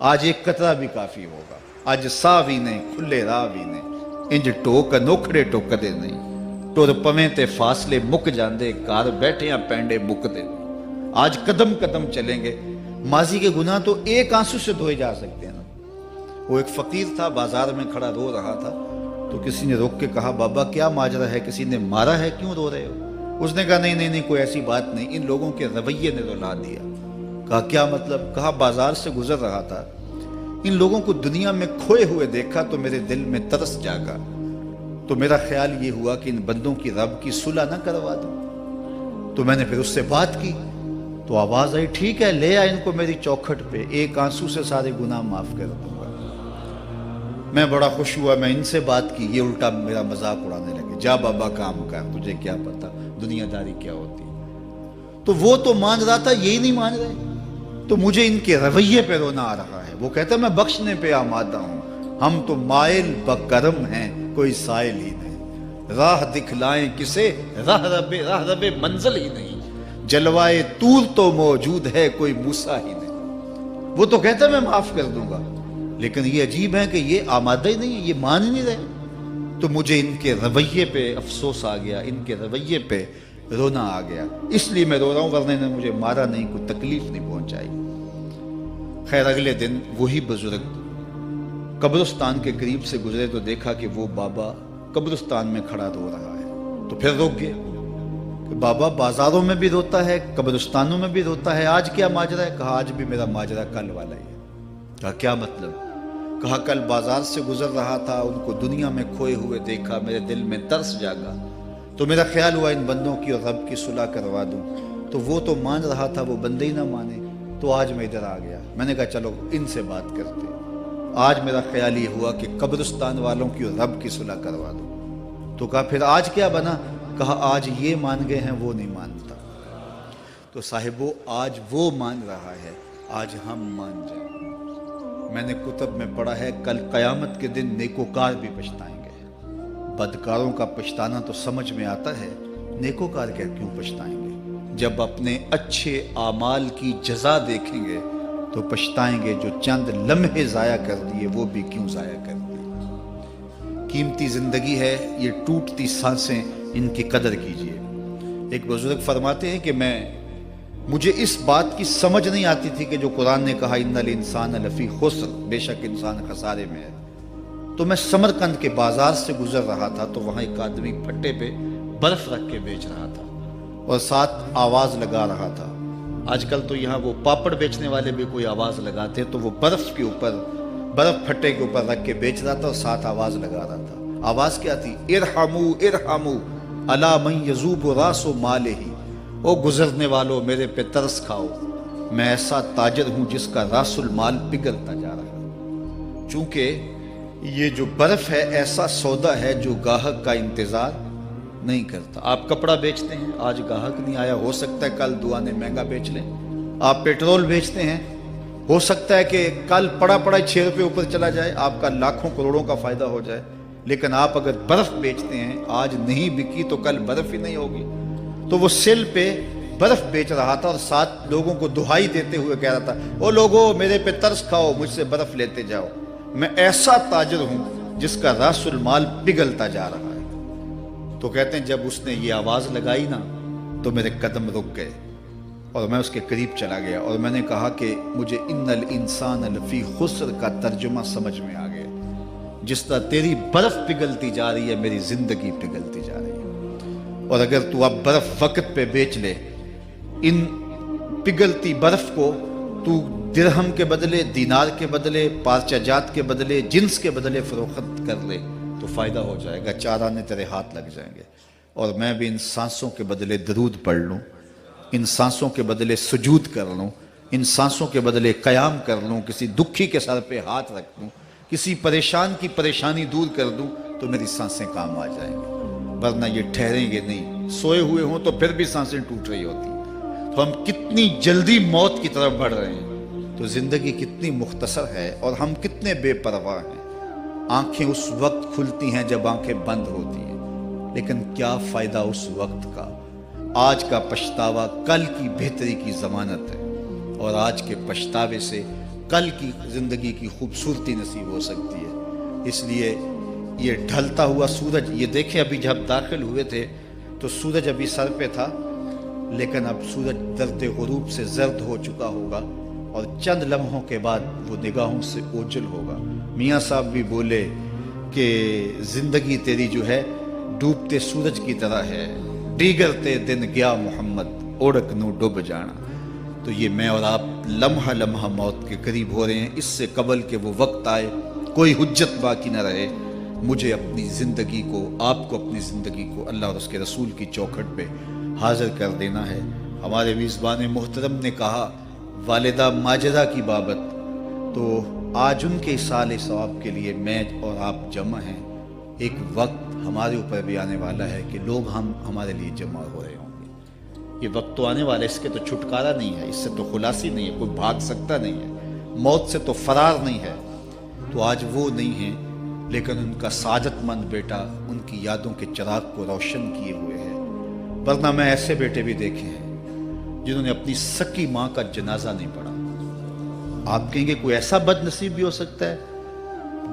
آج ایک قطرہ بھی کافی ہوگا، اج سا بھی نہیں کھلے راہ بھی نہیں، انج ٹوک انوکھڑے ٹوکدے نہیں، ٹر پویں تے فاصلے مک جاندے، گھر بیٹھیاں پینڈے مکدے نہیں۔ آج قدم قدم چلیں گے، ماضی کے گناہ تو ایک آنسو سے دھوئے جا سکتے ہیں نا۔ وہ ایک فقیر تھا، بازار میں کھڑا رو رہا تھا، تو کسی نے روک کے کہا بابا کیا ماجرا ہے، کسی نے مارا ہے، کیوں رو رہے ہو؟ اس نے کہا نہیں نہیں نہیں، کوئی ایسی بات نہیں، ان لوگوں کے رویے نے رلا دیا۔ کہا کیا مطلب؟ کہا بازار سے گزر رہا تھا، ان لوگوں کو دنیا میں کھوئے ہوئے دیکھا تو میرے دل میں ترس جاگا، تو میرا خیال یہ ہوا کہ ان بندوں کی رب کی صلح نہ کروا دوں۔ تو میں نے پھر اس سے بات کی، تو آواز آئی ٹھیک ہے لے آ ان کو میری چوکھٹ پہ، ایک آنسو سے سارے گناہ معاف کر دوں گا۔ میں بڑا خوش ہوا، میں ان سے بات کی، یہ الٹا میرا مذاق اڑانے لگے، جا بابا کام کر، تجھے کیا پتا دنیا داری کیا ہوتی ہے۔ تو وہ تو مان رہا تھا، یہی نہیں مان رہے، تو مجھے ان کے رویے پہ رونا آ رہا ہے۔ وہ کہتا ہے میں بخشنے پہ آمادہ ہوں، ہم تو مائل بکرم ہیں، کوئی سائل ہی نہیں، راہ دکھلائیں کسے، راہ رب منزل ہی نہیں، جلوائے طور تو موجود ہے، کوئی موسیٰ ہی نہیں۔ وہ تو کہتا ہے میں معاف کر دوں گا، لیکن یہ عجیب ہے کہ یہ آمادہ ہی نہیں ہے، یہ مان ہی نہیں رہے۔ تو مجھے ان کے رویے پہ افسوس آ گیا، ان کے رویے پہ رونا آ گیا، اس لیے میں رو رہا ہوں، ورنہ نے مجھے مارا نہیں، کوئی تکلیف نہیں پہنچائی۔ خیر اگلے دن وہی بزرگ قبرستان کے قریب سے گزرے تو دیکھا کہ وہ بابا قبرستان میں کھڑا رو رہا ہے، تو پھر روک گئے کہ بابا بازاروں میں بھی روتا ہے، قبرستانوں میں بھی روتا ہے، آج کیا ماجرا ہے؟ کہا آج بھی میرا ماجرا کل والا ہی ہے۔ کہا کیا مطلب؟ کہا کل بازار سے گزر رہا تھا، ان کو دنیا میں کھوئے ہوئے دیکھا، میرے دل میں ترس جاگا، تو میرا خیال ہوا ان بندوں کی اور رب کی صلح کروا دوں، تو وہ تو مان رہا تھا، وہ بندے ہی نہ مانے، تو آج میں ادھر آ گیا۔ میں نے کہا چلو ان سے بات کرتے۔ آج میرا خیال یہ ہوا کہ قبرستان والوں کی اور رب کی صلح کروا دوں۔ تو کہا پھر آج کیا بنا؟ کہا آج یہ مان گئے ہیں، وہ نہیں مانتا۔ تو صاحبو آج وہ مان رہا ہے، آج ہم مان جائیں۔ میں نے کتب میں پڑھا ہے کل قیامت کے دن نیکوکار بھی پچھتائیں گے۔ بدکاروں کا پچھتانا تو سمجھ میں آتا ہے، نیکوکار کیوں پچھتائیں گے؟ جب اپنے اچھے اعمال کی جزا دیکھیں گے تو پچھتائیں گے، جو چند لمحے ضائع کر دیے وہ بھی کیوں ضائع کر دیے۔ قیمتی زندگی ہے، یہ ٹوٹتی سانسیں، ان کی قدر کیجیے۔ ایک بزرگ فرماتے ہیں کہ مجھے اس بات کی سمجھ نہیں آتی تھی کہ جو قرآن نے کہا ان الانسان لفی خسر، بے شک انسان خسارے میں ہے، تو میں سمرقند کے بازار سے گزر رہا تھا تو وہاں ایک آدمی پھٹے پہ برف رکھ کے بیچ رہا تھا اور ساتھ آواز لگا رہا تھا۔ آج کل تو یہاں وہ پاپڑ بیچنے والے بھی کوئی آواز لگاتے، تو وہ برف پھٹے کے اوپر رکھ کے بیچ رہا تھا اور ساتھ آواز لگا رہا تھا۔ آواز کیا تھی؟ ارحمو ارحمو الا من یذوب راس مالہ، او گزرنے والوں میرے پہ ترس کھاؤ، میں ایسا تاجر ہوں جس کا راس المال پگھلتا جا رہا ہے۔ چونکہ یہ جو برف ہے ایسا سودا ہے جو گاہک کا انتظار نہیں کرتا۔ آپ کپڑا بیچتے ہیں، آج گاہک نہیں آیا، ہو سکتا ہے کل دعانے مہنگا بیچ لیں۔ آپ پیٹرول بیچتے ہیں، ہو سکتا ہے کہ کل پڑا 6 روپے اوپر چلا جائے، آپ کا لاکھوں کروڑوں کا فائدہ ہو جائے۔ لیکن آپ اگر برف بیچتے ہیں، آج نہیں بکی تو کل برف ہی نہیں ہوگی۔ تو وہ سل پہ برف بیچ رہا تھا اور ساتھ لوگوں کو دہائی دیتے ہوئے کہہ رہا تھا او لوگو میرے پہ ترس کھاؤ، مجھ سے برف لیتے جاؤ، میں ایسا تاجر ہوں جس کا راس المال پگھلتا جا رہا ہے۔ تو کہتے ہیں جب اس نے یہ آواز لگائی نا تو میرے قدم رک گئے اور میں اس کے قریب چلا گیا اور میں نے کہا کہ مجھے ان الانسان لفی خسر کا ترجمہ سمجھ میں آ گیا۔ جس طرح تیری برف پگھلتی جا رہی ہے، میری زندگی پگھلتی جا رہی ہے، اور اگر تو اب برف وقت پہ بیچ لے، ان پگھلتی برف کو تو درہم کے بدلے، دینار کے بدلے، پارچہ جات کے بدلے، جنس کے بدلے فروخت کر لے تو فائدہ ہو جائے گا، 4 آنے تیرے ہاتھ لگ جائیں گے۔ اور میں بھی ان سانسوں کے بدلے درود پڑھ لوں، ان سانسوں کے بدلے سجود کر لوں، ان سانسوں کے بدلے قیام کر لوں، کسی دکھی کے سر پہ ہاتھ رکھ دوں، کسی پریشان کی پریشانی دور کر دوں تو میری سانسیں کام آ جائیں گی، ورنہ یہ ٹھہریں گے نہیں۔ سوئے ہوئے ہوں تو پھر بھی سانسیں ٹوٹ رہی ہوتی ہیں۔ تو ہم کتنی جلدی موت کی طرف بڑھ رہے ہیں، تو زندگی کتنی مختصر ہے اور ہم کتنے بے پرواہ ہیں۔ آنکھیں اس وقت کھلتی ہیں جب آنکھیں بند ہوتی ہیں، لیکن کیا فائدہ اس وقت کا؟ آج کا پچھتاوا کل کی بہتری کی ضمانت ہے، اور آج کے پچھتاوے سے کل کی زندگی کی خوبصورتی نصیب ہو سکتی ہے۔ اس لیے یہ ڈھلتا ہوا سورج، یہ دیکھیں ابھی جب داخل ہوئے تھے تو سورج ابھی سر پہ تھا، لیکن اب سورج درد غروب سے زرد ہو چکا ہوگا اور چند لمحوں کے بعد وہ نگاہوں سے اوجھل ہوگا۔ میاں صاحب بھی بولے کہ زندگی تیری جو ہے ڈوبتے سورج کی طرح ہے، ڈیگرتے دن گیا محمد اوڑک نو ڈوب جانا۔ تو یہ میں اور آپ لمحہ لمحہ موت کے قریب ہو رہے ہیں۔ اس سے قبل کہ وہ وقت آئے کوئی حجت باقی نہ رہے، مجھے اپنی زندگی کو، آپ کو اپنی زندگی کو اللہ اور اس کے رسول کی چوکھٹ پہ حاضر کر دینا ہے۔ ہمارے میزبان محترم نے کہا والدہ ماجدہ کی بابت، تو آج ان کے اصالِ ثواب کے لیے میں اور آپ جمع ہیں۔ ایک وقت ہمارے اوپر بھی آنے والا ہے کہ لوگ ہمارے لیے جمع ہو رہے ہوں گے۔ یہ وقت تو آنے والا ہے، اس کے تو چھٹکارا نہیں ہے، اس سے تو خلاصی نہیں ہے، کوئی بھاگ سکتا نہیں ہے، موت سے تو فرار نہیں ہے۔ تو آج وہ نہیں ہیں، لیکن ان کا سعادت مند بیٹا ان کی یادوں کے چراغ کو روشن کیے ہوئے ہے۔ ورنہ میں ایسے بیٹے بھی دیکھے ہیں جنہوں نے اپنی سکی ماں کا جنازہ نہیں پڑھا۔ آپ کہیں گے کوئی ایسا بد نصیب بھی ہو سکتا ہے،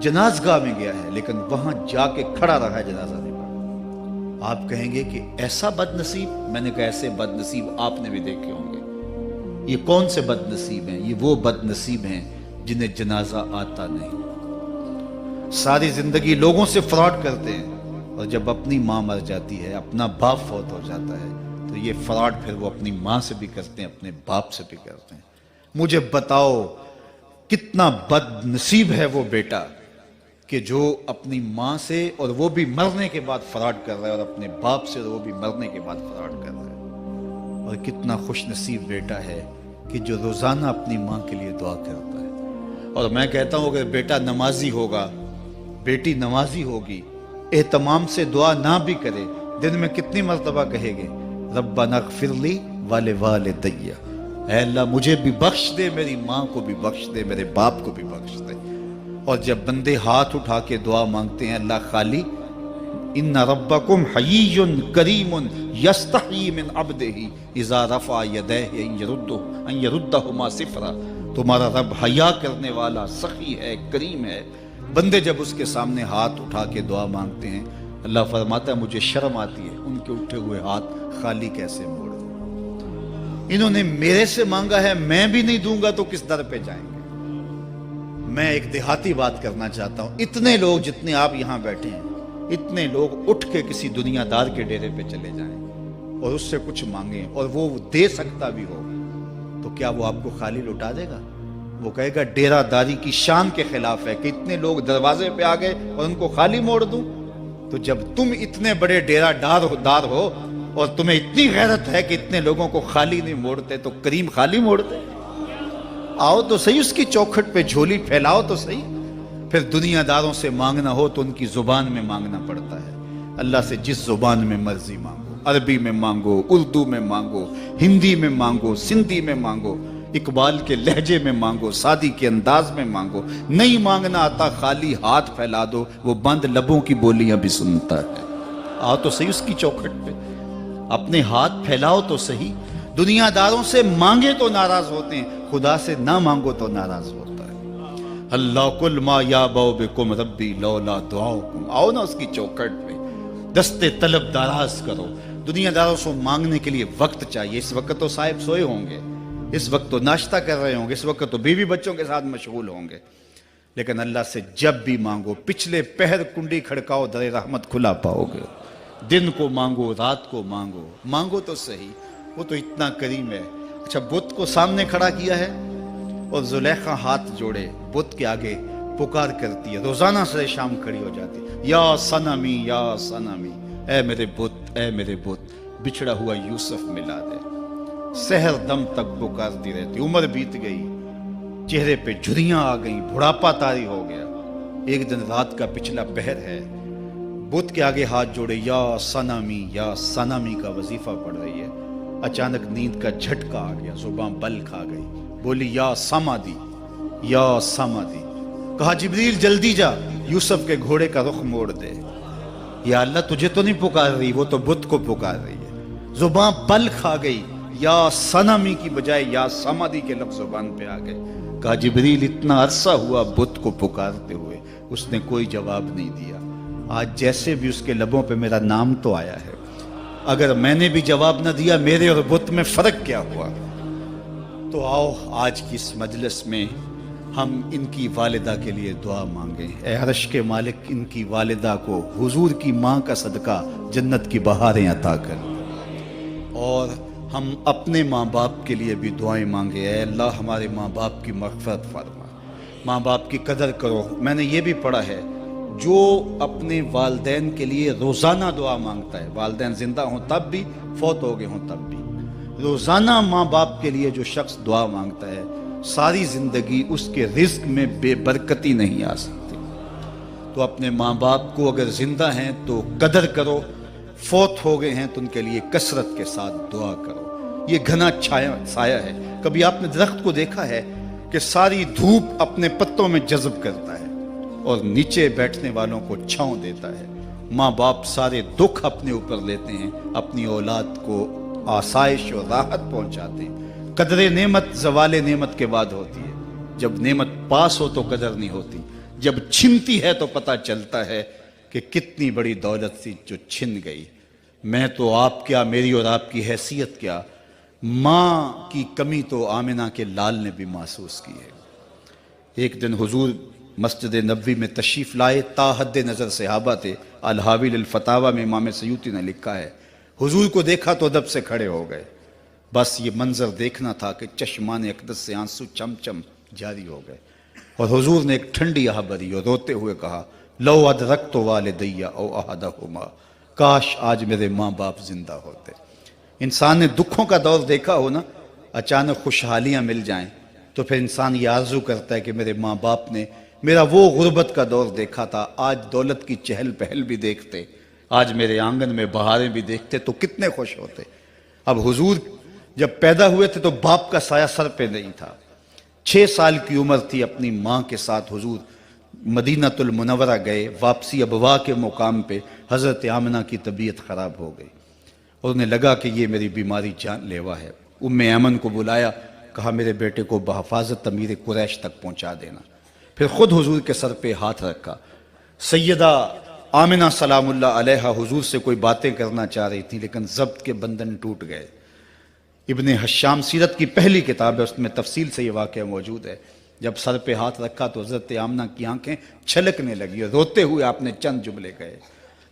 جنازگاہ میں گیا ہے لیکن وہاں جا کے کھڑا رہا ہے، جنازہ نہیں پڑھا۔ آپ کہیں گے کہ ایسا بد نصیب، میں نے کہا ایسے بد نصیب آپ نے بھی دیکھے ہوں گے۔ یہ کون سے بد نصیب ہیں؟ یہ وہ بد نصیب ہیں جنہیں جنازہ آتا نہیں، ساری زندگی لوگوں سے فراڈ کرتے ہیں، اور جب اپنی ماں مر جاتی ہے، اپنا باپ فوت ہو جاتا ہے، تو یہ فراڈ پھر وہ اپنی ماں سے بھی کرتے ہیں، اپنے باپ سے بھی کرتے ہیں۔ مجھے بتاؤ کتنا بد نصیب ہے وہ بیٹا کہ جو اپنی ماں سے، اور وہ بھی مرنے کے بعد فراڈ کر رہا ہے، اور اپنے باپ سے وہ بھی مرنے کے بعد فراڈ کر رہا ہے۔ اور کتنا خوش نصیب بیٹا ہے کہ جو روزانہ اپنی ماں کے لیے دعا کرتا ہے۔ اور میں کہتا ہوں اگر بیٹا نمازی ہوگا، بیٹی نمازی ہوگی، اہتمام سے دعا نہ بھی کرے، دن میں کتنی مرتبہ کہے گے ربنا اغفر لی ولوالدی، اے اللہ مجھے بھی بخش دے، میری ماں کو بھی بخش دے، میرے باپ کو بھی بخش دے۔ اور جب بندے ہاتھ اٹھا کے دعا مانگتے ہیں اللہ خالی ان ربکم حیی کریم یستحیی من عبدہ اذا رفع یدیہ ان یردہما صفرا، تمہارا رب حیا کرنے والا سخی ہے، کریم ہے۔ بندے جب اس کے سامنے ہاتھ اٹھا کے دعا مانگتے ہیں، اللہ فرماتا ہے مجھے شرم آتی ہے ان کے اٹھے ہوئے ہاتھ خالی کیسے موڑ دوں۔ انہوں نے میرے سے مانگا ہے، میں بھی نہیں دوں گا تو کس در پہ جائیں گے۔ میں ایک دیہاتی بات کرنا چاہتا ہوں، اتنے لوگ جتنے آپ یہاں بیٹھے ہیں، اتنے لوگ اٹھ کے کسی دنیا دار کے ڈیرے پہ چلے جائیں اور اس سے کچھ مانگیں اور وہ دے سکتا بھی ہو، تو کیا وہ آپ کو خالی لوٹا دے گا؟ وہ کہے گا ڈیرہ داری کی شان کے خلاف ہے کہ اتنے لوگ دروازے پہ آ گئے اور ان کو خالی موڑ دوں۔ تو جب تم اتنے بڑے ڈیرہ دار ہو اور تمہیں اتنی غیرت ہے کہ اتنے لوگوں کو خالی نہیں موڑتے، تو کریم خالی موڑتے؟ آؤ تو صحیح اس کی چوکھٹ پہ جھولی پھیلاؤ تو صحیح۔ پھر دنیا داروں سے مانگنا ہو تو ان کی زبان میں مانگنا پڑتا ہے۔ اللہ سے جس زبان میں مرضی مانگو، عربی میں مانگو، اردو میں مانگو، ہندی میں مانگو، سندھی میں مانگو، اقبال کے لہجے میں مانگو، سادی کے انداز میں مانگو، نہیں مانگنا آتا خالی ہاتھ پھیلا دو، وہ بند لبوں کی بولیاں بھی سنتا ہے۔ آؤ تو صحیح اس کی چوکھٹ پہ، اپنے ہاتھ پھیلاؤ تو صحیح۔ دنیا داروں سے مانگے تو ناراض ہوتے ہیں، خدا سے نہ مانگو تو ناراض ہوتا ہے۔ اللہ کل ما یابو بکم ربی لولا دعاؤکم، آؤ نا اس کی چوکھٹ پہ، دستے طلب دراز کرو۔ دنیا داروں سے مانگنے کے لیے وقت چاہیے۔ اس وقت تو صاحب سوئے ہوں گے، اس وقت تو ناشتہ کر رہے ہوں گے، اس وقت تو بیوی بچوں کے ساتھ مشغول ہوں گے، لیکن اللہ سے جب بھی مانگو پچھلے پہر کنڈی کھڑکاؤ، در رحمت کھلا پاؤ گے۔ دن کو مانگو، رات کو مانگو، مانگو تو صحیح، وہ تو اتنا کریم ہے۔ اچھا بت کو سامنے کھڑا کیا ہے اور زلیخا ہاتھ جوڑے بت کے آگے پکار کرتی ہے، روزانہ سے شام کھڑی ہو جاتی ہے، یا صنمی یا صنمی، اے میرے بت، اے میرے بت، بچھڑا ہوا یوسف ملا دے۔ سحر دم تک پکارتی رہتی، عمر بیت گئی، چہرے پہ جھریاں آ گئیں، بڑھاپا طاری ہو گیا۔ ایک دن رات کا پچھلا پہر ہے، بت کے آگے ہاتھ جوڑے یا صنمی کا وظیفہ پڑھ رہی ہے۔ اچانک نیند کا جھٹکا آ گیا، زباں بل کھا گئی، بولی یا سمادی یا سمادی۔ کہا جبریل جلدی جا، یوسف کے گھوڑے کا رخ موڑ دے۔ یا اللہ تجھے تو نہیں پکار رہی، وہ تو بت کو پکار رہی ہے۔ زباں بل کھا گئی، یا صنمی کی بجائے یا سمادی کے لفظ زبان پہ آ گئے۔ کہا جبریل اتنا عرصہ ہوا بت کو پکارتے ہوئے، اس نے کوئی جواب نہیں دیا، آج جیسے بھی اس کے لبوں پہ میرا نام تو آیا ہے، اگر میں نے بھی جواب نہ دیا میرے اور بت میں فرق کیا ہوا؟ تو آؤ آج کی اس مجلس میں ہم ان کی والدہ کے لیے دعا مانگیں۔ اے عرش کے مالک، ان کی والدہ کو حضور کی ماں کا صدقہ جنت کی بہاریں عطا کر، اور ہم اپنے ماں باپ کے لیے بھی دعائیں مانگے۔ اے اللہ ہمارے ماں باپ کی مغفرت فرما، ماں باپ کی قدر کرو۔ میں نے یہ بھی پڑھا ہے جو اپنے والدین کے لیے روزانہ دعا مانگتا ہے، والدین زندہ ہوں تب بھی، فوت ہو گئے ہوں تب بھی، روزانہ ماں باپ کے لیے جو شخص دعا مانگتا ہے، ساری زندگی اس کے رزق میں بے برکتی نہیں آ سکتی۔ تو اپنے ماں باپ کو اگر زندہ ہیں تو قدر کرو، فوت ہو گئے ہیں تو ان کے لیے کثرت کے ساتھ دعا کرو۔ یہ گھنا سایہ ہے۔ کبھی آپ نے درخت کو دیکھا ہے کہ ساری دھوپ اپنے پتوں میں جذب کرتا ہے اور نیچے بیٹھنے والوں کو چھاؤں دیتا ہے؟ ماں باپ سارے دکھ اپنے اوپر لیتے ہیں، اپنی اولاد کو آسائش اور راحت پہنچاتے ہیں۔ قدر نعمت زوال نعمت کے بعد ہوتی ہے، جب نعمت پاس ہو تو قدر نہیں ہوتی، جب چھنتی ہے تو پتہ چلتا ہے کہ کتنی بڑی دولت تھی جو چھن گئی۔ میں تو آپ کیا، میری اور آپ کی حیثیت کیا، ماں کی کمی تو آمنہ کے لال نے بھی محسوس کی ہے۔ ایک دن حضور مسجد نبوی میں تشریف لائے، تا حد نظر صحابہ تھے۔ الحاوی للفتاوی میں امام سیوطی نے لکھا ہے حضور کو دیکھا تو ادب سے کھڑے ہو گئے، بس یہ منظر دیکھنا تھا کہ چشمان اقدس سے آنسو چم چم جاری ہو گئے، اور حضور نے ایک ٹھنڈی آہ بھری اور روتے ہوئے کہا لو ادرکت والدی او احدہما، کاش آج میرے ماں باپ زندہ ہوتے۔ انسان نے دکھوں کا دور دیکھا ہو نا، اچانک خوشحالیاں مل جائیں تو پھر انسان یہ آرزو کرتا ہے کہ میرے ماں باپ نے میرا وہ غربت کا دور دیکھا تھا، آج دولت کی چہل پہل بھی دیکھتے، آج میرے آنگن میں بہاریں بھی دیکھتے تو کتنے خوش ہوتے۔ اب حضور جب پیدا ہوئے تھے تو باپ کا سایہ سر پہ نہیں تھا، 6 سال کی عمر تھی، اپنی ماں کے ساتھ حضور مدینۃ المنورہ گئے۔ واپسی ابوا کے مقام پہ حضرت آمنہ کی طبیعت خراب ہو گئی اور انہیں لگا کہ یہ میری بیماری جان لیوا ہے۔ ام ایمن کو بلایا، کہا میرے بیٹے کو بحفاظت امیر قریش تک پہنچا دینا، پھر خود حضور کے سر پہ ہاتھ رکھا۔ سیدہ آمنہ سلام اللہ علیہا حضور سے کوئی باتیں کرنا چاہ رہی تھی لیکن ضبط کے بندھن ٹوٹ گئے۔ ابن حشام سیرت کی پہلی کتاب ہے، اس میں تفصیل سے یہ واقعہ موجود ہے۔ جب سر پہ ہاتھ رکھا تو حضرت آمنہ کی آنکھیں چھلکنے لگی اور روتے ہوئے آپ نے چند جملے کہے،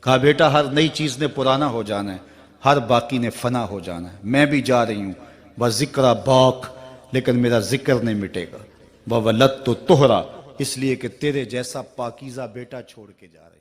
کہا بیٹا ہر نئی چیز نے پرانا ہو جانا ہے، ہر باقی نے فنا ہو جانا ہے، میں بھی جا رہی ہوں، وذکر باق، لیکن میرا ذکر نہیں مٹے گا، وولدت طہرا، اس لیے کہ تیرے جیسا پاکیزہ بیٹا چھوڑ کے جا رہی